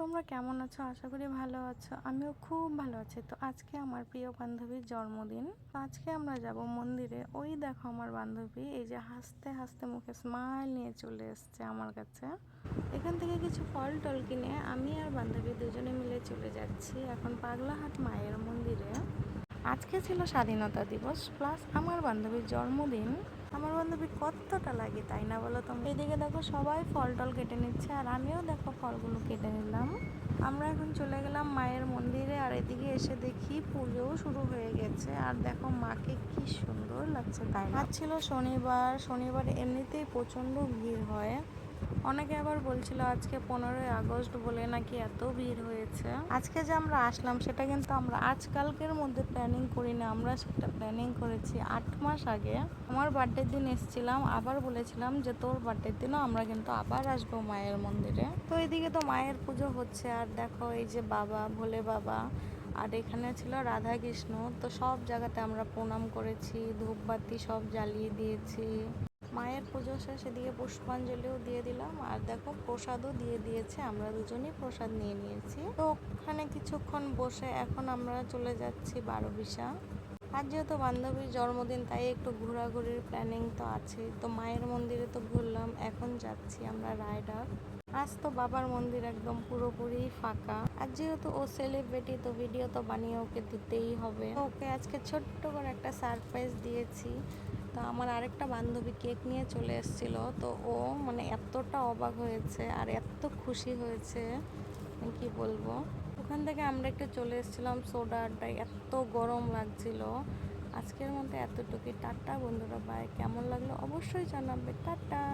তোমরা কেমন আছো? আশা করি ভালো আছো। আমিও খুব ভালো আছি। তো আজকে আমার প্রিয় বান্ধবীর জন্মদিন। তো আজকে আমরা যাব মন্দিরে। ওই দেখো আমার বান্ধবী এই যে হাসতে হাসতে মুখে স্মাইল নিয়ে চলে এসছে আমার কাছে। এখান থেকে কিছু ফল টল কিনে আমি আর বান্ধবী দুজনে মিলে চলে যাচ্ছি এখন পাগলাহাট মায়ের মন্দিরে। আজকে ছিল স্বাধীনতা দিবস প্লাস আমার বান্ধবীর জন্মদিন। আমার বান্ধবী কতটা লাগে তাই না বলো তোমরা? এদিকে দেখো সবাই ফল টল কেটে নিচ্ছে আর আমিও দেখো ফলগুলো কেটে নিলাম। আমরা এখন চলে গেলাম মায়ের মন্দিরে আর এদিকে এসে দেখি পুজোও শুরু হয়ে গেছে আর দেখো মাকে কি সুন্দর লাগছে তাই না? আজ ছিল শনিবার। শনিবার এমনিতেই প্রচণ্ড ভিড় হয়। অনেকে আবার বলছিল আজকে 15ই আগস্ট বলে নাকি এত ভিড় হয়েছে। আজকে যে আমরা আসলাম সেটা কিন্তু আমরা আজকালকের মধ্যে প্ল্যানিং করি না, আমরা সেটা প্ল্যানিং করেছি 8 মাস আগে। আমার বার্থডের দিন এসেছিলাম, আবার বলেছিলাম যে তোর বার্থডের দিনও আমরা কিন্তু আবার আসবো মায়ের মন্দিরে। তো এদিকে তো মায়ের পুজো হচ্ছে আর দেখো এই যে বাবা ভোলে বাবা আর এখানে ছিল রাধা কৃষ্ণ। তো সব জায়গাতে আমরা প্রণাম করেছি, ধূপবাতি সব জ্বালিয়ে দিয়েছি। মায়ের পুজো শেষ, এদিকে পুষ্পাঞ্জলিও দিয়ে দিলাম আর দেখো প্রসাদও দিয়ে দিয়েছে, আমরা দুজনেই প্রসাদ নিয়ে নিয়েছি। তো ওখানে কিছুক্ষণ বসে এখন আমরা চলে যাচ্ছি 12বিশা। আজ যেহেতু বান্ধবীর জন্মদিন তাই একটু ঘোরাঘুরির প্ল্যানিং তো আছে। তো মায়ের মন্দিরে তো ঘুরলাম, এখন যাচ্ছি আমরা রায়ডাক। আজ তো বাবার মন্দির একদম পুরোপুরি ফাঁকা। আর যেহেতু ও সেলিব্রিটি তো ভিডিও তো বানিয়ে ওকে দিতেই হবে। ওকে আজকে ছোট্ট করে একটা সারপ্রাইজ দিয়েছি। তো আমার আরেকটা বান্ধবী কেক নিয়ে চলে এসেছিলো, তো ও মানে এতটা অবাক হয়েছে আর এত খুশি হয়েছে কি বলবো। ওখান থেকে আমরা একটু চলে এসেছিলাম সোডা আড্ডায়, এত গরম লাগছিল। আজকের মধ্যে এতটুকুই, টাটা বন্ধুরা, বাই। কেমন লাগলো অবশ্যই জানাবে, টাটা।